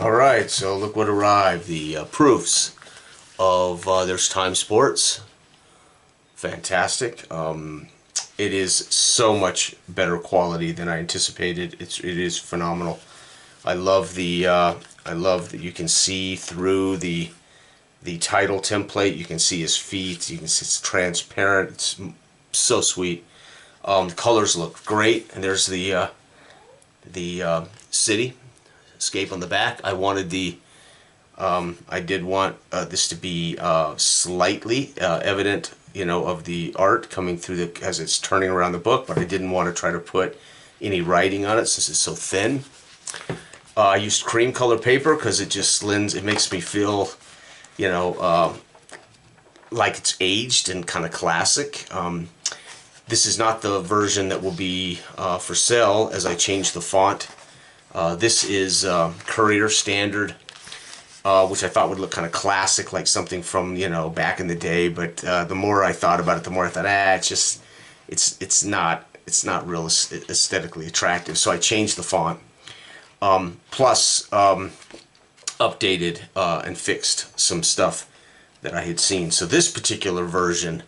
All right, so look what arrived. The proofs of There's Time Sports. Fantastic. It is so much better quality than I anticipated. It is phenomenal. I love that you can see through the title template. You can see his feet. You can see it's transparent. It's so sweet. The colors look great, and there's the city escape on the back. I did want this to be slightly evident, of the art coming through as it's turning around the book, but I didn't want to try to put any writing on it since it's so thin. I used cream color paper because it just lends, it makes me feel, like it's aged and kind of classic. This is not the version that will be for sale, as I changed the font. This is Courier Standard, which I thought would look kind of classic, like something from back in the day. But the more I thought about it, the more I thought, it's not real aesthetically attractive. So I changed the font. Plus updated and fixed some stuff that I had seen. So this particular version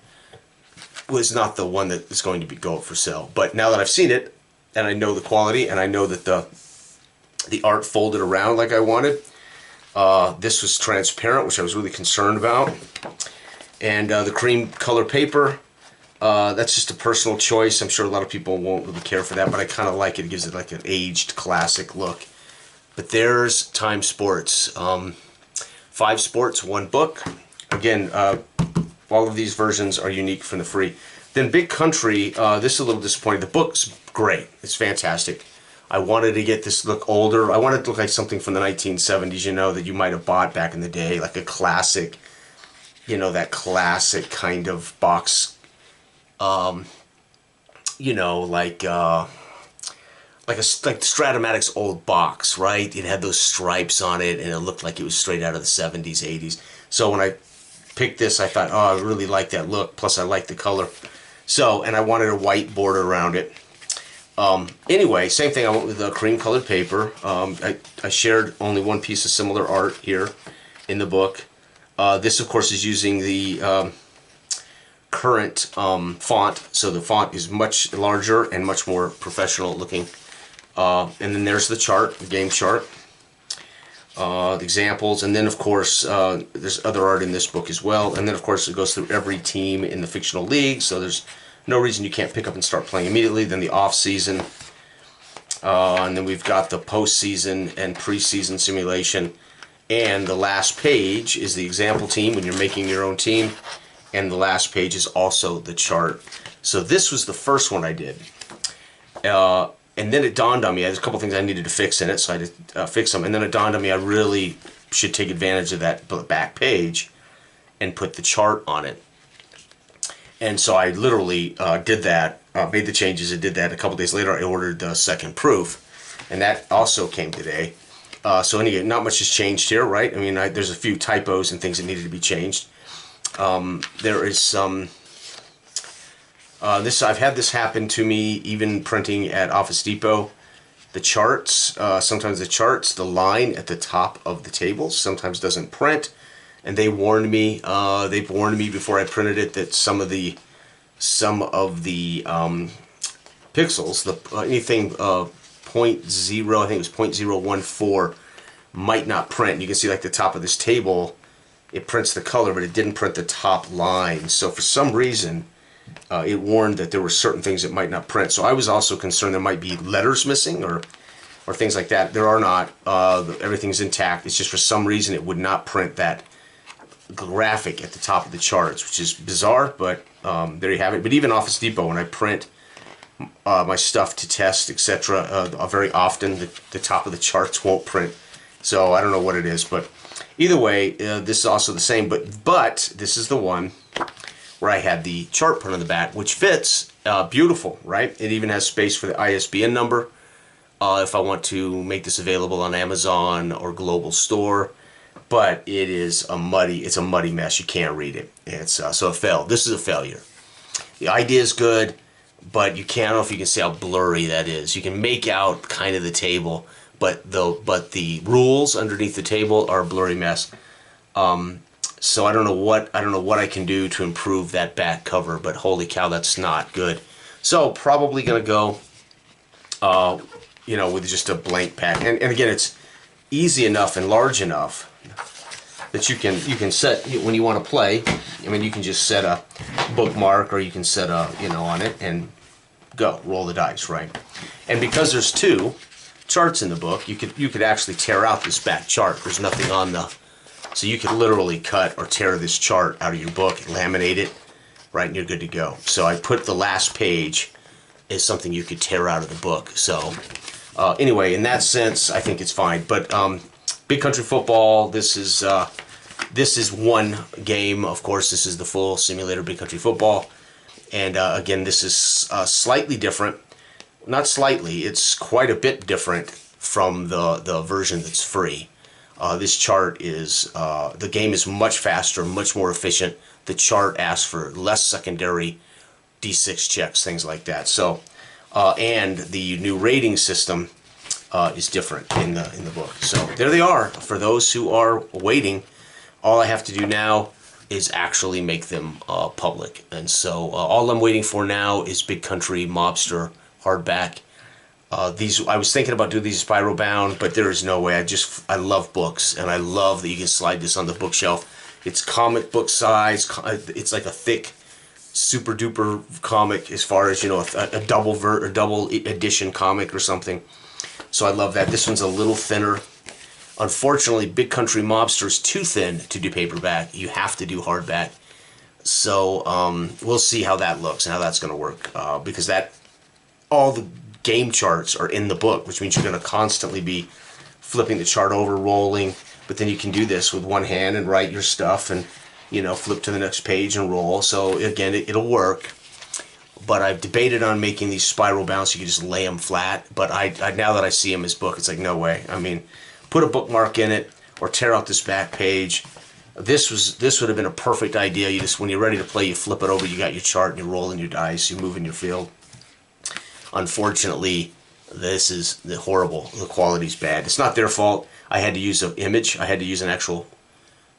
was not the one that is going to go up for sale. But now that I've seen it, and I know the quality, and I know that the art folded around like I wanted, this was transparent, which I was really concerned about. And the cream color paper, that's just a personal choice. I'm sure a lot of people won't really care for that, but I kind of like it. It gives it like an aged classic look. But there's Time Sports. 5 sports, 1 book. Again, all of these versions are unique from the free. Then Big Country, this is a little disappointing. The book's great. It's fantastic. I wanted to get this look older. I wanted it to look like something from the 1970s, that you might have bought back in the day, like a classic, that classic kind of box, like Stratomatic's old box, right? It had those stripes on it, and it looked like it was straight out of the 70s, 80s. So when I picked this, I thought, I really like that look. Plus, I like the color. So, and I wanted a white border around it. Anyway, same thing. I went with the cream colored paper. I shared only one piece of similar art here in the book. This, of course, is using the current font. So the font is much larger and much more professional looking. And then there's the chart, the game chart, the examples, and then of course there's other art in this book as well. And then of course it goes through every team in the fictional league, so there's no reason you can't pick up and start playing immediately. Then the off season, and then we've got the postseason and preseason simulation. And the last page is the example team when you're making your own team, and the last page is also the chart. So this was the first one I did. And then it dawned on me, there's a couple things I needed to fix in it, so I had to fix them. And then it dawned on me I really should take advantage of that back page and put the chart on it. And so I literally did that, made the changes and did that. A couple days later, I ordered the second proof, and that also came today. So anyway, not much has changed here, right? I mean, there's a few typos and things that needed to be changed. There is some... I've had this happen to me even printing at Office Depot. The charts, sometimes the line at the top of the table sometimes doesn't print, and they warned me. They've warned me before I printed it that some of the pixels, anything 0.0, I think it was 0.014, might not print. You can see like the top of this table, it prints the color, but it didn't print the top line. So for some reason, it warned that there were certain things that might not print. So I was also concerned there might be letters missing or things like that. There are not. Everything's intact. It's just for some reason it would not print that graphic at the top of the charts, which is bizarre, but there you have it. But even Office Depot, when I print my stuff to test, etc., very often the top of the charts won't print. So I don't know what it is, but either way, this is also the same. But this is the one where I had the chart print on the back, which fits beautiful, right? It even has space for the ISBN number if I want to make this available on Amazon or Global Store. But it's a muddy mess. You can't read it. So it failed. This is a failure. The idea is good, but I don't know if you can see how blurry that is. You can make out kind of the table, but the rules underneath the table are a blurry mess. So I don't know what I can do to improve that back cover, but holy cow, that's not good. So probably gonna go, with just a blank pack. And again, it's easy enough and large enough that you can set when you want to play. I mean, you can just set a bookmark, or you can set a on it and go roll the dice, right? And because there's 2 charts in the book, you could actually tear out this back chart. There's nothing on the, so you could literally cut or tear this chart out of your book, laminate it, right, and you're good to go. So I put the last page as something you could tear out of the book. So anyway, in that sense, I think it's fine. But Big Country Football, this is one game. Of course, this is the full simulator Big Country Football. And again, this is slightly different. Not slightly, it's quite a bit different from the version that's free. This chart is, the game is much faster, much more efficient. The chart asks for less secondary D6 checks, things like that. So, and the new rating system is different in the book. So there they are. For those who are waiting, all I have to do now is actually make them public. And so all I'm waiting for now is Big Country Mobster hardback. These, I was thinking about doing these spiral bound, but there is no way. I love books, and I love that you can slide this on the bookshelf. It's comic book size. It's like a thick, super duper comic, as far as a double edition comic or something. So I love that. This one's a little thinner. Unfortunately, Big Country Mobster is too thin to do paperback. You have to do hardback. So we'll see how that looks and how that's going to work, because all the game charts are in the book, which means you're going to constantly be flipping the chart over, rolling. But then you can do this with one hand and write your stuff and flip to the next page and roll. So again, it'll work. But I've debated on making these spiral bound so you can just lay them flat. But now that I see them as book, it's like, no way. I mean, put a bookmark in it or tear out this back page. This would have been a perfect idea. You just, when you're ready to play, you flip it over, you got your chart, and you're rolling your dice, you're moving your field. Unfortunately, this is horrible. The quality's bad. It's not their fault. I had to use an image. I had to use an actual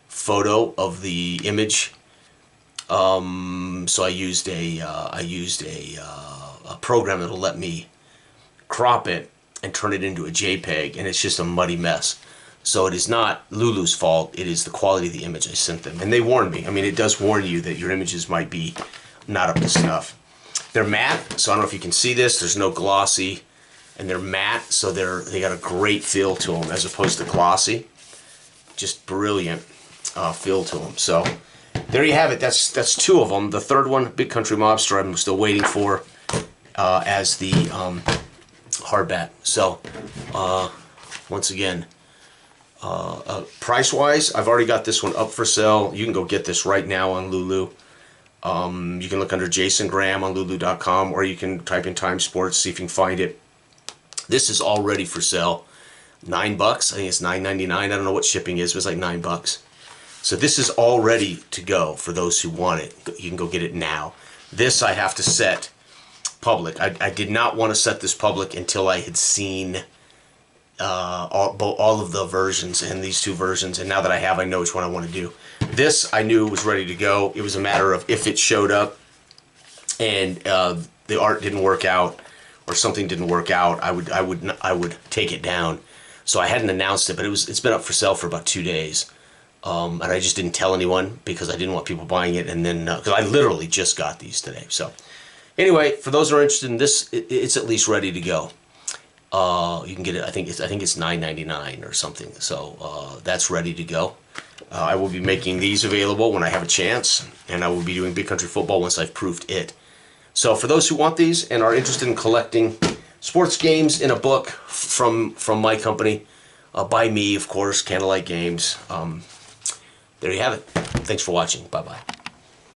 photo of the image. So I used a program that'll let me crop it and turn it into a JPEG, and it's just a muddy mess. So it is not Lulu's fault. It is the quality of the image I sent them, and they warned me. I mean, it does warn you that your images might be not up to snuff. They're matte, so I don't know if you can see this. There's no glossy, and they're matte, so they got a great feel to them as opposed to glossy. Just brilliant feel to them. So there you have it. That's 2 of them. The third one, Big Country Mobster, I'm still waiting for as the hardback. So once again, price-wise, I've already got this one up for sale. You can go get this right now on Lulu. You can look under Jason Graham on Lulu.com, or you can type in Time Sports, see if you can find it. This is already for sale. $9. I think it's $9.99. I don't know what shipping is, but it's like $9. So this is all ready to go for those who want it. You can go get it now. This I have to set public. I did not want to set this public until I had seen all of the versions and these 2 versions, and now that I have, I know which one I want to do. This I knew was ready to go. It was a matter of if it showed up and the art didn't work out or something didn't work out, I would take it down. So I hadn't announced it, but it's been up for sale for about 2 days, and I just didn't tell anyone because I didn't want people buying it. And then because I literally just got these today. So anyway, for those who are interested in this, it's at least ready to go. You can get it. I think it's $9.99 or something. So that's ready to go. I will be making these available when I have a chance, and I will be doing Big Country Football once I've proofed it. So for those who want these and are interested in collecting sports games in a book from my company, by me, of course, Candlelight Games. There you have it. Thanks for watching. Bye-bye.